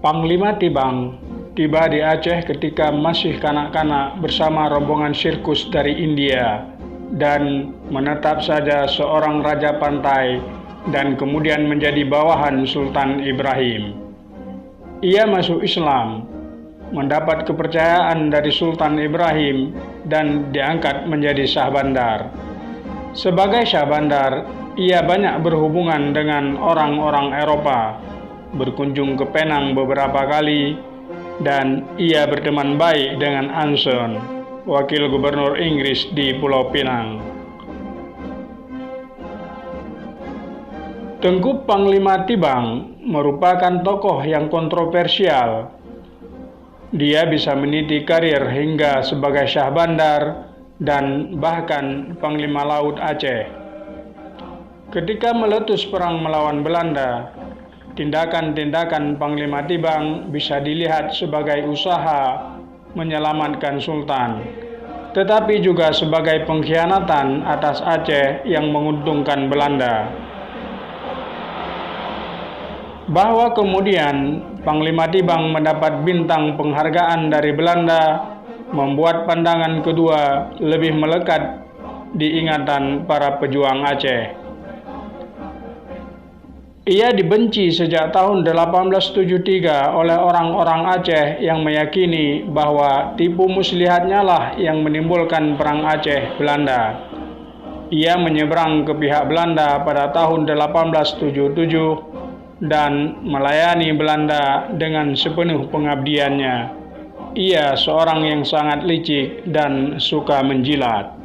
Panglima Tibang tiba di Aceh ketika masih kanak-kanak bersama rombongan sirkus dari India dan menetap saja seorang raja pantai dan kemudian menjadi bawahan Sultan Ibrahim. Ia masuk Islam, mendapat kepercayaan dari Sultan Ibrahim dan diangkat menjadi Syah Bandar. Sebagai Syah Bandar, ia banyak berhubungan dengan orang-orang Eropa, berkunjung ke Penang beberapa kali, dan ia berteman baik dengan Anson, wakil gubernur Inggris di Pulau Pinang. Tengku Panglima Tibang merupakan tokoh yang kontroversial. Dia bisa meniti karir hingga sebagai Syah Bandar dan bahkan Panglima Laut Aceh. Ketika meletus perang melawan Belanda, tindakan-tindakan Panglima Tibang bisa dilihat sebagai usaha menyelamatkan Sultan, tetapi juga sebagai pengkhianatan atas Aceh yang menguntungkan Belanda. Bahwa kemudian Panglima Tibang mendapat bintang penghargaan dari Belanda membuat pandangan kedua lebih melekat di ingatan para pejuang Aceh. Ia dibenci sejak tahun 1873 oleh orang-orang Aceh yang meyakini bahwa tipu muslihatnya lah yang menimbulkan perang Aceh-Belanda. Ia menyeberang ke pihak Belanda pada tahun 1877 dan melayani Belanda dengan sepenuh pengabdiannya. Ia seorang yang sangat licik dan suka menjilat.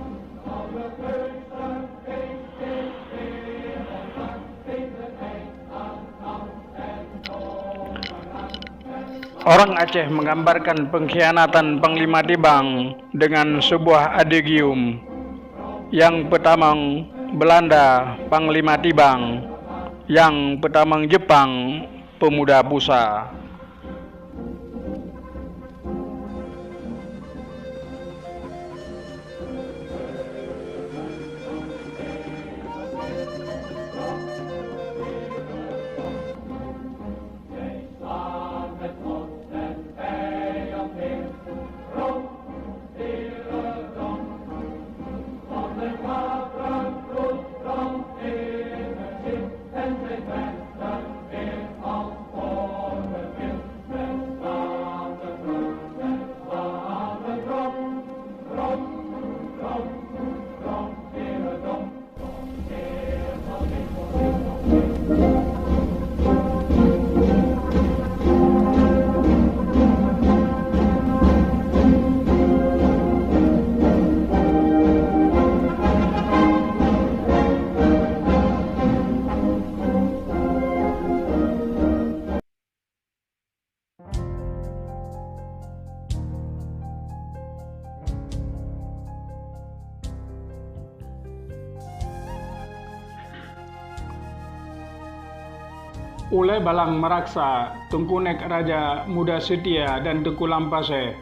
Orang Aceh menggambarkan pengkhianatan Panglima Tibang dengan sebuah adagium. Yang pertama Belanda, Panglima Tibang. Yang pertama Jepang, pemuda Pusa. Ulay Balang Meraksa, Tengku Nek Raja Muda Setia dan Tengku Lampaseh.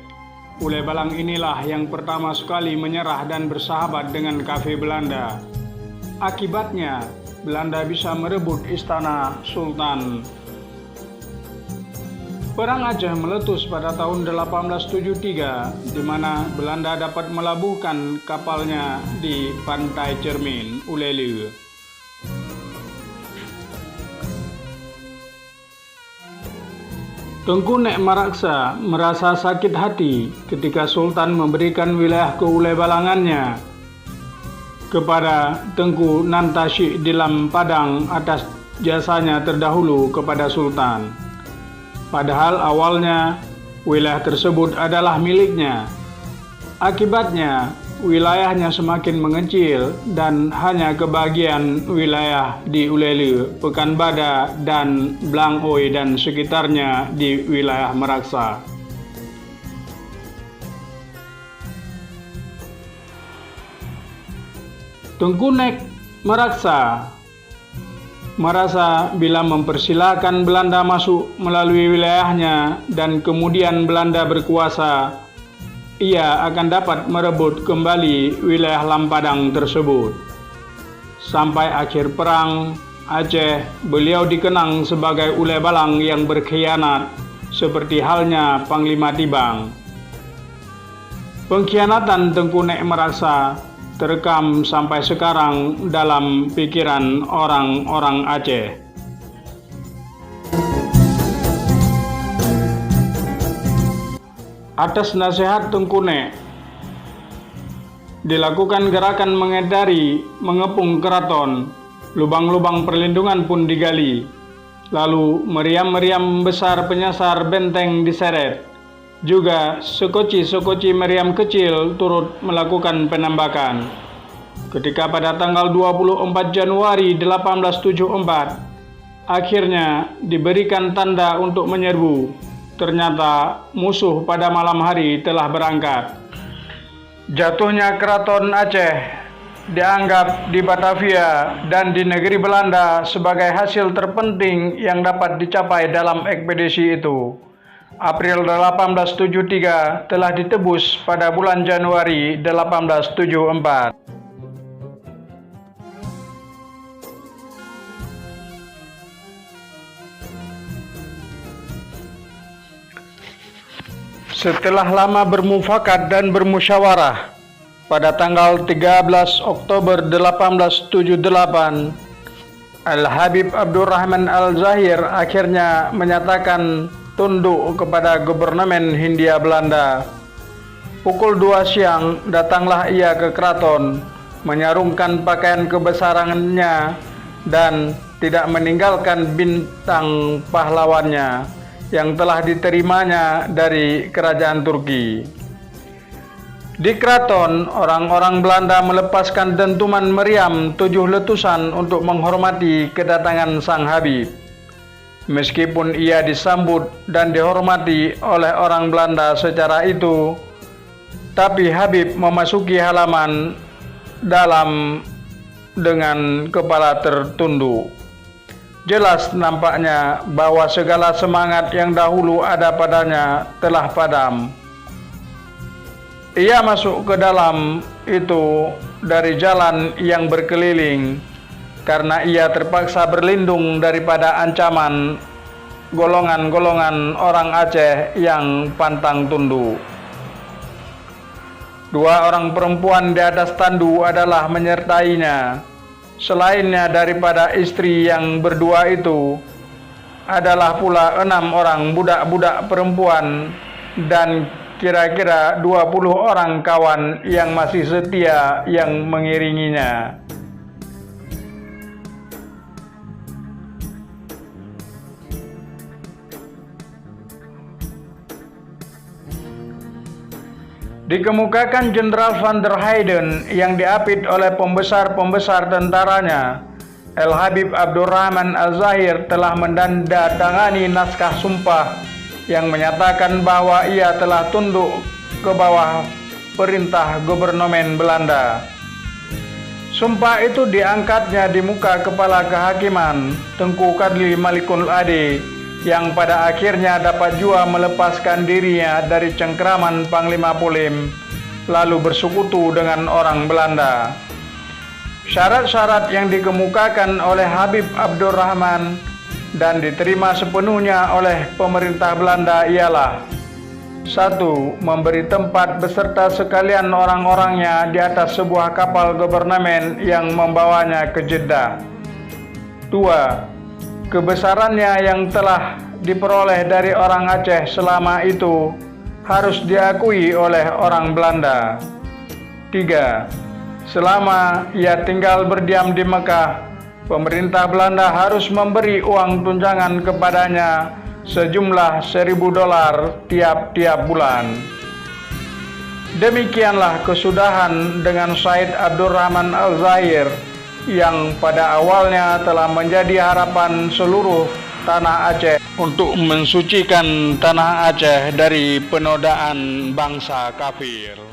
Ulay Balang inilah yang pertama sekali menyerah dan bersahabat dengan kafir Belanda. Akibatnya, Belanda bisa merebut istana Sultan. Perang Aceh meletus pada tahun 1873, di mana Belanda dapat melabuhkan kapalnya di pantai Cermin, Ulele. Tengku Nek Meraksa merasa sakit hati ketika Sultan memberikan wilayah ke Ulay Balangannya kepada Tengku Nantasyik di Lam Padang atas jasanya terdahulu kepada Sultan. Padahal awalnya wilayah tersebut adalah miliknya. Akibatnya wilayahnya semakin mengecil dan hanya kebagian wilayah di Ulele, Pekanbada, dan Blangoi dan sekitarnya di wilayah Meraksa. Tengku Nek Meraksa merasa bila mempersilahkan Belanda masuk melalui wilayahnya dan kemudian Belanda berkuasa, ia akan dapat merebut kembali wilayah Lampadang tersebut. Sampai akhir perang Aceh, beliau dikenang sebagai Ulay Balang yang berkhianat seperti halnya Panglima Tibang. Pengkhianatan Tengku Nek Meraksa terekam sampai sekarang dalam pikiran orang-orang Aceh. Atas nasihat Tengku Nek, dilakukan gerakan mengedari, mengepung keraton, lubang-lubang perlindungan pun digali, lalu meriam-meriam besar penyasar benteng diseret. Juga sekoci-sekoci meriam kecil turut melakukan penembakan. Ketika pada tanggal 24 Januari 1874, akhirnya diberikan tanda untuk menyerbu. Ternyata musuh pada malam hari telah berangkat. Jatuhnya Keraton Aceh dianggap di Batavia dan di negeri Belanda sebagai hasil terpenting yang dapat dicapai dalam ekspedisi itu. April 1873 telah ditebus pada bulan Januari 1874. Setelah lama bermufakat dan bermusyawarah, pada tanggal 13 Oktober 1878, Al-Habib Abdurrahman Al-Zahir akhirnya menyatakan tunduk kepada Gubernmen Hindia Belanda. Pukul 2 siang datanglah ia ke keraton, menyarungkan pakaian kebesarannya dan tidak meninggalkan bintang pahlawannya yang telah diterimanya dari kerajaan Turki. Di keraton, orang-orang Belanda melepaskan dentuman meriam 7 letusan untuk menghormati kedatangan sang Habib. Meskipun ia disambut dan dihormati oleh orang Belanda secara itu, tapi Habib memasuki halaman dalam dengan kepala tertunduk. Jelas nampaknya bahwa segala semangat yang dahulu ada padanya telah padam. Ia masuk ke dalam itu dari jalan yang berkeliling, karena ia terpaksa berlindung daripada ancaman golongan-golongan orang Aceh yang pantang tunduk. 2 orang perempuan di atas tandu adalah menyertainya. Selainnya daripada istri yang berdua itu, adalah pula 6 orang budak-budak perempuan dan kira-kira 20 orang kawan yang masih setia yang mengiringinya. Dikemukakan Jenderal van der Heyden yang diapit oleh pembesar-pembesar tentaranya. Al-Habib Abdurrahman Al-Zahir telah menandatangani naskah sumpah yang menyatakan bahwa ia telah tunduk ke bawah perintah Gubernmen Belanda. Sumpah itu diangkatnya di muka Kepala Kehakiman Tengku Kadli Malikul Ade, yang pada akhirnya dapat jua melepaskan dirinya dari cengkraman Panglima Polim, lalu bersekutu dengan orang Belanda. Syarat-syarat yang dikemukakan oleh Habib Abdurrahman dan diterima sepenuhnya oleh pemerintah Belanda ialah: 1. Memberi tempat beserta sekalian orang-orangnya di atas sebuah kapal gubernmen yang membawanya ke Jeddah. 2. Kebesarannya yang telah diperoleh dari orang Aceh selama itu harus diakui oleh orang Belanda. 3. Selama ia tinggal berdiam di Mekah, pemerintah Belanda harus memberi uang tunjangan kepadanya sejumlah $1.000 tiap-tiap bulan. Demikianlah kesudahan dengan Said Abdurrahman Al-Zahir yang pada awalnya telah menjadi harapan seluruh tanah Aceh untuk mensucikan tanah Aceh dari penodaan bangsa kafir.